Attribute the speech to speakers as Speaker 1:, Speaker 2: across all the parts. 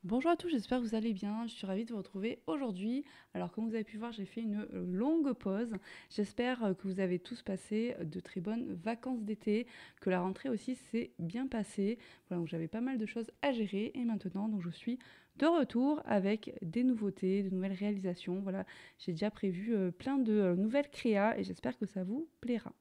Speaker 1: Bonjour à tous, j'espère que vous allez bien. Je suis ravie de vous retrouver aujourd'hui. Alors, comme vous avez pu voir, j'ai fait une longue pause. J'espère que vous avez tous passé de très bonnes vacances d'été, que la rentrée aussi s'est bien passée. Voilà, donc j'avais pas mal de choses à gérer et maintenant, donc je suis de retour avec des nouveautés, de nouvelles réalisations. Voilà, j'ai déjà prévu plein de nouvelles créas et j'espère que ça vous plaira.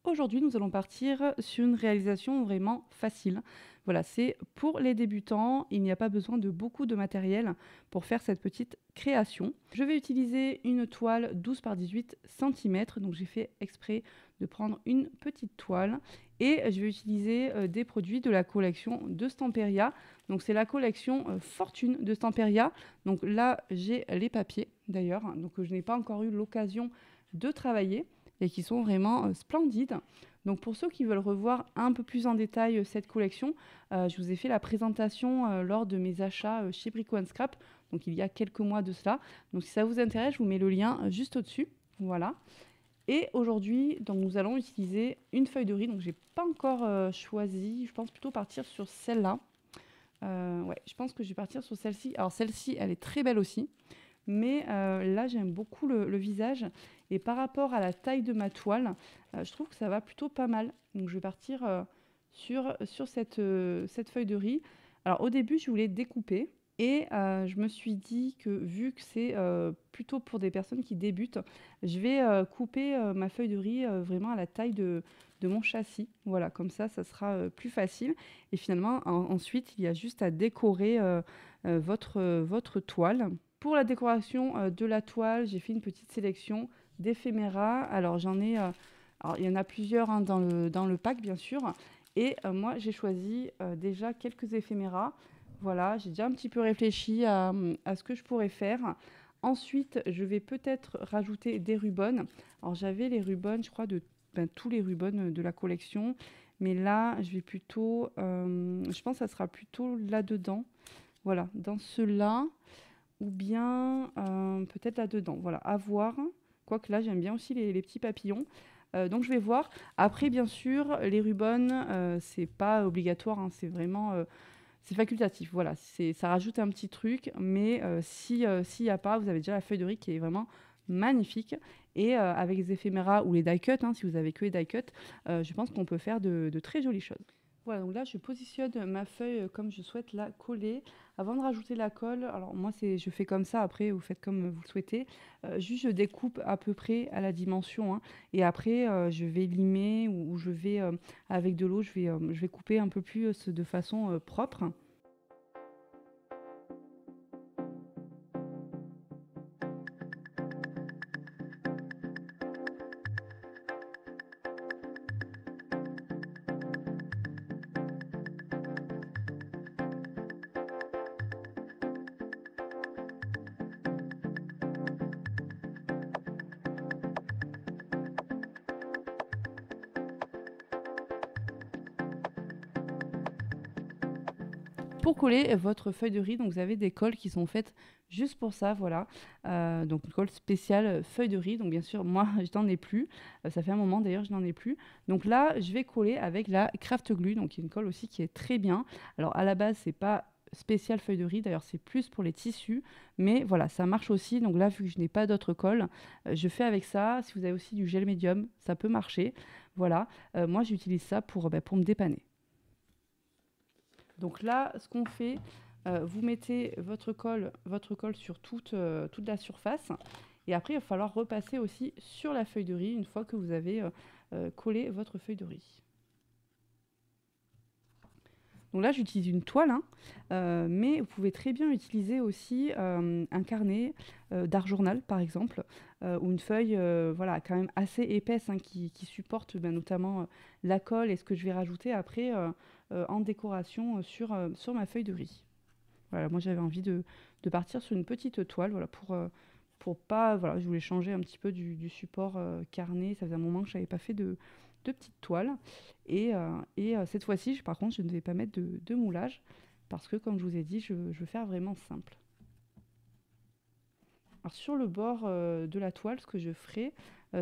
Speaker 1: Aujourd'hui, nous allons partir sur une réalisation vraiment facile. Voilà, c'est pour les débutants. Il n'y a pas besoin de beaucoup de matériel pour faire cette petite création. Je vais utiliser une toile 12 par 18 cm. Donc j'ai fait exprès de prendre une petite toile. Et je vais utiliser des produits de la collection de Stamperia. Donc c'est la collection Fortune de Stamperia. Donc là, j'ai les papiers d'ailleurs. Donc je n'ai pas encore eu l'occasion de travailler et qui sont vraiment splendides. Donc pour ceux qui veulent revoir un peu plus en détail cette collection, je vous ai fait la présentation lors de mes achats chez Brico Scrap, donc il y a quelques mois de cela. Donc si ça vous intéresse, je vous mets le lien juste au-dessus. Voilà. Et aujourd'hui, donc nous allons utiliser une feuille de riz. Donc j'ai pas encore choisi. Je pense plutôt partir sur celle-là. Ouais, je pense que je vais partir sur celle-ci. Alors celle-ci, elle est très belle aussi. Mais là, j'aime beaucoup le visage. Et par rapport à la taille de ma toile, je trouve que ça va plutôt pas mal. Donc, je vais partir sur cette feuille de riz. Alors, au début, je voulais découper. Et je me suis dit que vu que c'est plutôt pour des personnes qui débutent, je vais couper ma feuille de riz vraiment à la taille de mon châssis. Voilà, comme ça sera plus facile. Et finalement, ensuite, il y a juste à décorer votre toile. Pour la décoration de la toile, j'ai fait une petite sélection d'éphéméras. Alors j'en ai, alors il y en a plusieurs hein, dans le pack bien sûr. Et moi j'ai choisi déjà quelques éphéméras. Voilà, j'ai déjà un petit peu réfléchi à ce que je pourrais faire. Ensuite, je vais peut-être rajouter des rubans. Alors j'avais les rubans, je crois, de tous les rubans de la collection. Mais là, je vais plutôt, je pense que ça sera plutôt là-dedans. Voilà, dans ceux-là ou bien peut-être là-dedans. Voilà, à voir. Quoique là, j'aime bien aussi les petits papillons. Donc je vais voir. Après, bien sûr, les rubans, c'est pas obligatoire, hein, c'est vraiment c'est facultatif. Voilà, ça rajoute un petit truc, mais si s'il n'y a pas, vous avez déjà la feuille de riz qui est vraiment magnifique. Et avec les éphéméras ou les die cut, hein, si vous avez que les die cut, je pense qu'on peut faire de très jolies choses. Voilà, donc là, je positionne ma feuille comme je souhaite la coller. Avant de rajouter la colle, alors moi, je fais comme ça, après, vous faites comme vous le souhaitez. Juste, je découpe à peu près à la dimension, hein, et après, je vais limer ou je vais, avec de l'eau, je vais couper un peu plus de façon propre. Pour coller votre feuille de riz, donc vous avez des colles qui sont faites juste pour ça, voilà. Donc une colle spéciale feuille de riz. Donc bien sûr, moi, je n'en ai plus. Ça fait un moment d'ailleurs, je n'en ai plus. Donc là, je vais coller avec la Craft Glue, donc une colle aussi qui est très bien. Alors à la base, c'est pas spécial feuille de riz, d'ailleurs c'est plus pour les tissus, mais voilà, ça marche aussi. Donc là, vu que je n'ai pas d'autre colle, je fais avec ça. Si vous avez aussi du gel médium, ça peut marcher. Voilà, moi j'utilise ça pour me dépanner. Donc là, ce qu'on fait, vous mettez votre colle sur toute la surface. Et après, il va falloir repasser aussi sur la feuille de riz une fois que vous avez collé votre feuille de riz. Donc là, j'utilise une toile, hein, mais vous pouvez très bien utiliser aussi un carnet d'art journal, par exemple, ou une feuille voilà, quand même assez épaisse hein, qui supporte notamment la colle et ce que je vais rajouter après en décoration sur ma feuille de riz. Voilà, moi j'avais envie de partir sur une petite toile voilà, pour pas. Voilà, je voulais changer un petit peu du support carnet. Ça faisait un moment que je n'avais pas fait de petite toile. Et cette fois-ci, par contre, je ne vais pas mettre de moulage parce que, comme je vous ai dit, je veux faire vraiment simple. Alors, sur le bord de la toile, ce que je ferai,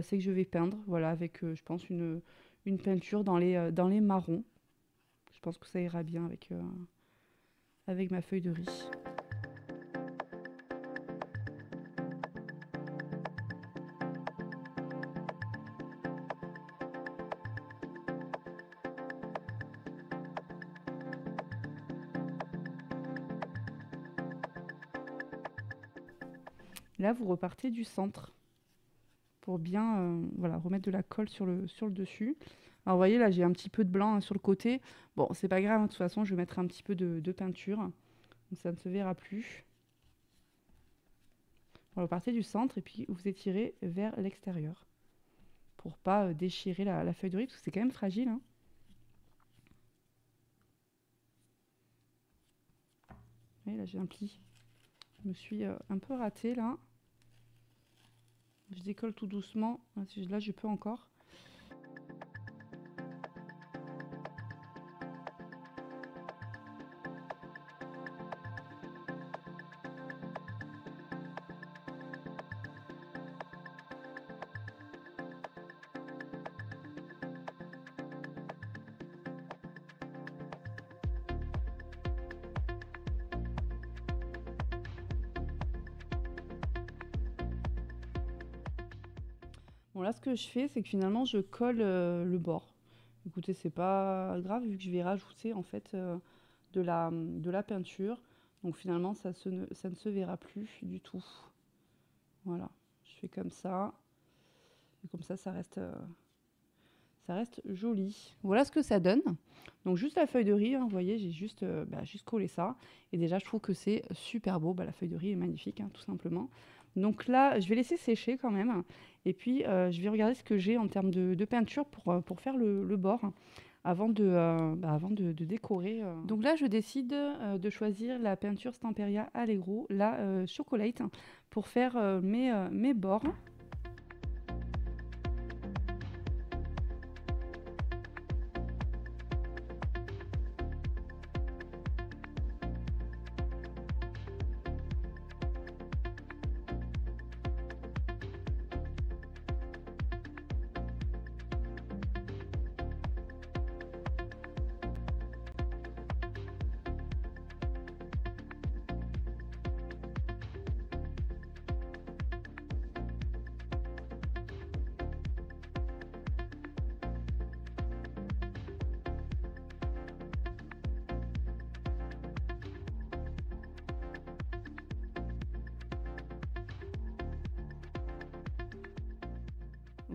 Speaker 1: c'est que je vais peindre, voilà, avec, je pense, une peinture dans les marrons. Je pense que ça ira bien avec, avec ma feuille de riz. Là, vous repartez du centre pour bien voilà, remettre de la colle sur le dessus. Alors, vous voyez, là, j'ai un petit peu de blanc sur le côté. Bon, c'est pas grave, hein, de toute façon, je vais mettre un petit peu de peinture. Donc, ça ne se verra plus. Vous repartez du centre et puis vous étirez vers l'extérieur pour pas déchirer la feuille de riz parce que c'est quand même fragile. Hein. Vous voyez, là, j'ai un pli. Je me suis un peu ratée, là. Je décolle tout doucement. Là, je peux encore. Bon, là, ce que je fais, c'est que finalement, je colle le bord. Écoutez, c'est pas grave vu que je vais rajouter en fait de la peinture. Donc finalement, ça ne se verra plus du tout. Voilà, je fais comme ça. Et comme ça reste joli. Voilà ce que ça donne. Donc juste la feuille de riz, hein, vous voyez, j'ai juste collé ça. Et déjà, je trouve que c'est super beau. La feuille de riz est magnifique, hein, tout simplement. Donc là, je vais laisser sécher quand même. Et puis, je vais regarder ce que j'ai en termes de peinture pour faire le bord avant de décorer. Donc là, je décide de choisir la peinture Stamperia Allegro, la Chocolate, pour faire mes bords.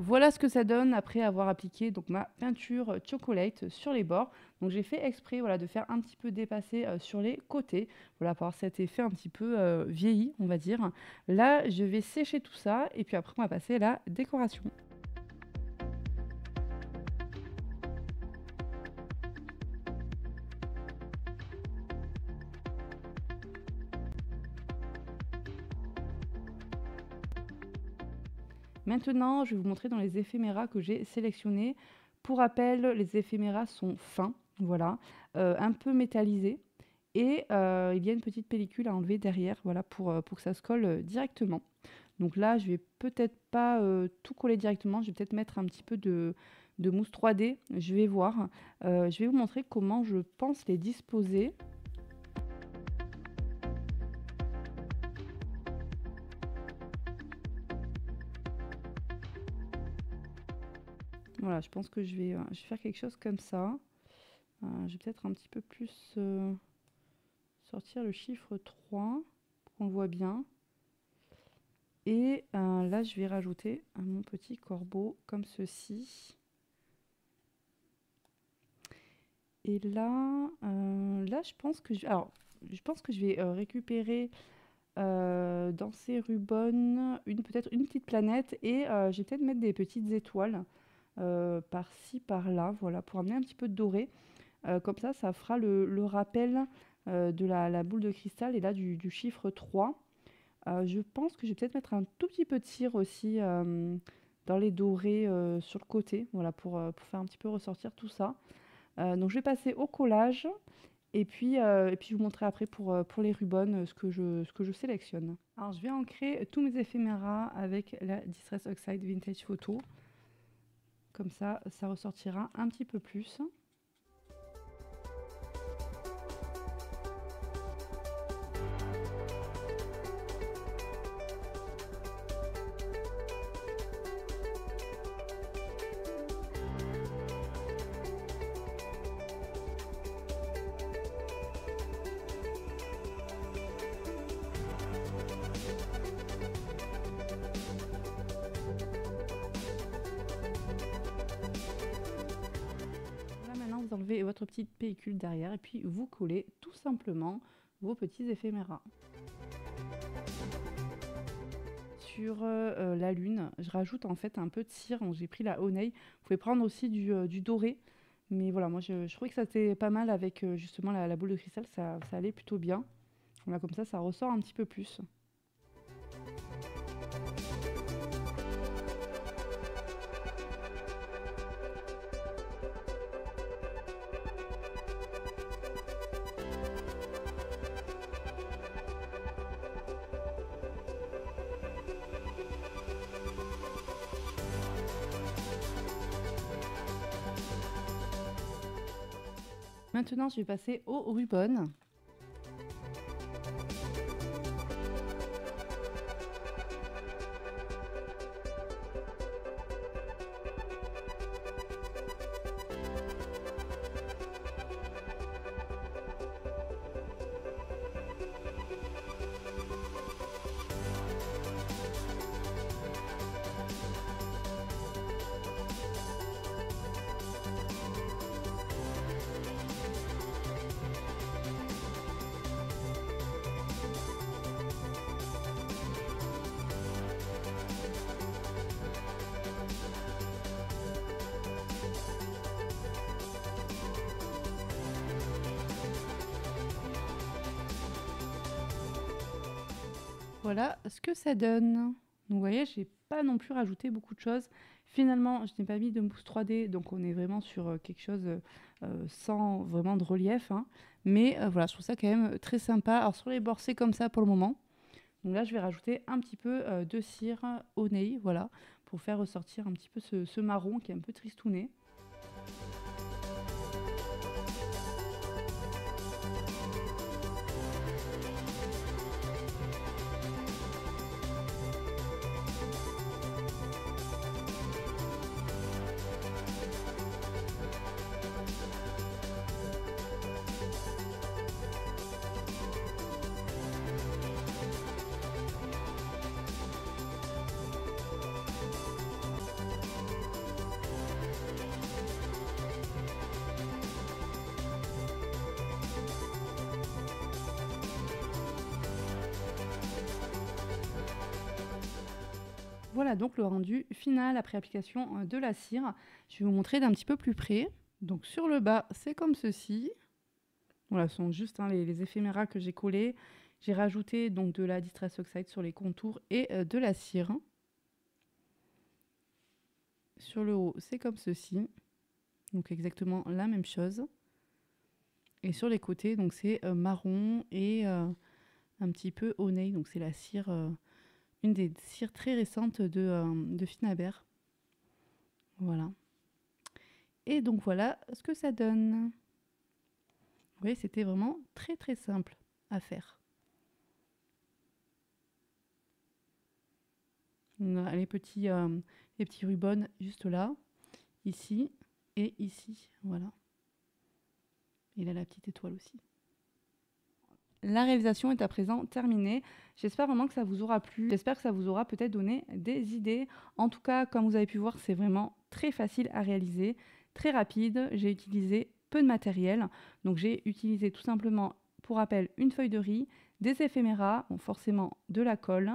Speaker 1: Voilà ce que ça donne après avoir appliqué donc, ma peinture chocolate sur les bords. Donc j'ai fait exprès voilà, de faire un petit peu dépasser sur les côtés, voilà, pour avoir cet effet un petit peu vieilli, on va dire. Là, je vais sécher tout ça et puis après on va passer à la décoration. Maintenant, je vais vous montrer dans les éphéméras que j'ai sélectionnés. Pour rappel, les éphéméras sont fins, voilà, un peu métallisés. Et il y a une petite pellicule à enlever derrière, voilà, pour que ça se colle directement. Donc là, je vais peut-être pas tout coller directement, je vais peut-être mettre un petit peu de mousse 3D, je vais voir. Je vais vous montrer comment je pense les disposer. Voilà, je pense que je vais faire quelque chose comme ça. Je vais peut-être un petit peu plus sortir le chiffre 3 pour qu'on le voit bien. Et là, je vais rajouter mon petit corbeau comme ceci. Et là, je pense que je vais récupérer dans ces rubans peut-être une petite planète et je vais peut-être mettre des petites étoiles par-ci, par-là, voilà, pour amener un petit peu de doré. Comme ça fera le rappel de la boule de cristal et là du chiffre 3. Je pense que je vais peut-être mettre un tout petit peu de cire aussi dans les dorés sur le côté, voilà, pour faire un petit peu ressortir tout ça. Donc je vais passer au collage et puis je vous montrerai après pour les rubans ce que je sélectionne. Alors je vais ancrer tous mes éphéméras avec la Distress Oxide Vintage Photo. Comme ça ressortira un petit peu plus. enlevez votre petite pellicule derrière et puis vous collez tout simplement vos petits éphéméras. Sur la lune, je rajoute en fait un peu de cire, donc j'ai pris la Honey. Vous pouvez prendre aussi du doré, mais voilà, moi je trouvais que ça était pas mal avec justement la boule de cristal, ça allait plutôt bien. Voilà, comme ça ressort un petit peu plus. Maintenant, je vais passer au ruban. Voilà ce que ça donne. Donc vous voyez, j'ai pas non plus rajouté beaucoup de choses. Finalement, je n'ai pas mis de mousse 3D, donc on est vraiment sur quelque chose sans vraiment de relief. Hein. Mais voilà, je trouve ça quand même très sympa. Alors sur les bords, c'est comme ça pour le moment. Donc là, je vais rajouter un petit peu de cire Honey, voilà, pour faire ressortir un petit peu ce marron qui est un peu tristouné. Voilà donc le rendu final après application de la cire. Je vais vous montrer d'un petit peu plus près. Donc sur le bas, c'est comme ceci. Voilà, ce sont juste les éphéméras que j'ai collés. J'ai rajouté donc de la Distress Oxide sur les contours et de la cire. Sur le haut, c'est comme ceci. Donc exactement la même chose. Et sur les côtés, donc c'est marron et un petit peu Honey. Donc c'est la cire... une des cires très récentes de Finaber. Voilà. Et donc voilà ce que ça donne. Vous voyez, c'était vraiment très très simple à faire. On a les petits rubans juste là, ici et ici. Voilà. Et là, la petite étoile aussi. La réalisation est à présent terminée. J'espère vraiment que ça vous aura plu. J'espère que ça vous aura peut-être donné des idées. En tout cas, comme vous avez pu voir, c'est vraiment très facile à réaliser, très rapide. J'ai utilisé peu de matériel. Donc j'ai utilisé tout simplement, pour rappel, une feuille de riz, des éphéméras, bon, forcément de la colle,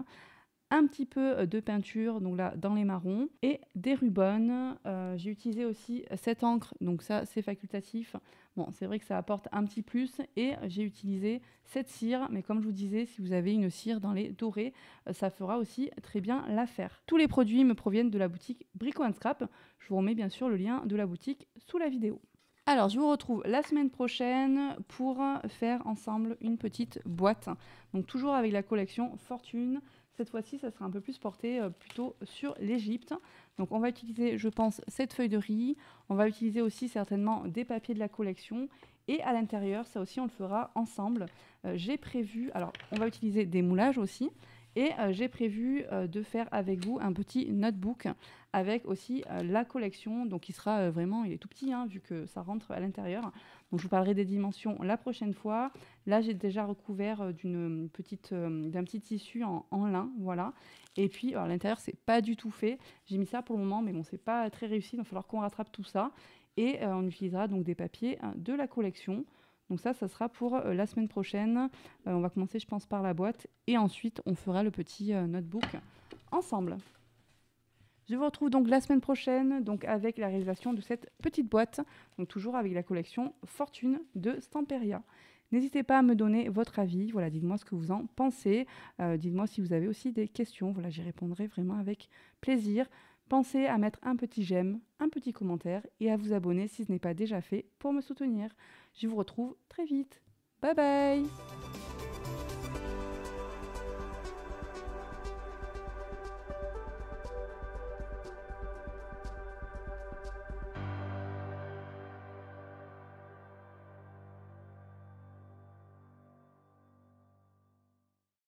Speaker 1: un petit peu de peinture, donc là dans les marrons, et des rubans. J'ai utilisé aussi cette encre, donc ça c'est facultatif. Bon, c'est vrai que ça apporte un petit plus, et j'ai utilisé cette cire, mais comme je vous disais, si vous avez une cire dans les dorés, ça fera aussi très bien l'affaire. Tous les produits me proviennent de la boutique Brico & Scrap. Je vous remets bien sûr le lien de la boutique sous la vidéo. Alors, je vous retrouve la semaine prochaine pour faire ensemble une petite boîte. Donc toujours avec la collection Fortune. Cette fois-ci, ça sera un peu plus porté plutôt sur l'Égypte. Donc on va utiliser, je pense, cette feuille de riz. On va utiliser aussi certainement des papiers de la collection. Et à l'intérieur, ça aussi, on le fera ensemble. J'ai prévu, alors on va utiliser des moulages aussi. Et j'ai prévu de faire avec vous un petit notebook avec aussi la collection. Donc il sera vraiment, il est tout petit hein, vu que ça rentre à l'intérieur. Donc je vous parlerai des dimensions la prochaine fois. Là j'ai déjà recouvert d'un petit tissu en lin, voilà. Et puis à l'intérieur c'est pas du tout fait. J'ai mis ça pour le moment, mais bon c'est pas très réussi. Il va falloir qu'on rattrape tout ça. et on utilisera donc des papiers de la collection. Donc ça sera pour la semaine prochaine. On va commencer, je pense, par la boîte et ensuite on fera le petit notebook ensemble. Je vous retrouve donc la semaine prochaine donc avec la réalisation de cette petite boîte, donc toujours avec la collection Fortune de Stamperia. N'hésitez pas à me donner votre avis, voilà, dites-moi ce que vous en pensez, dites-moi si vous avez aussi des questions, voilà, j'y répondrai vraiment avec plaisir. Pensez à mettre un petit j'aime, un petit commentaire et à vous abonner si ce n'est pas déjà fait pour me soutenir. Je vous retrouve très vite. Bye bye!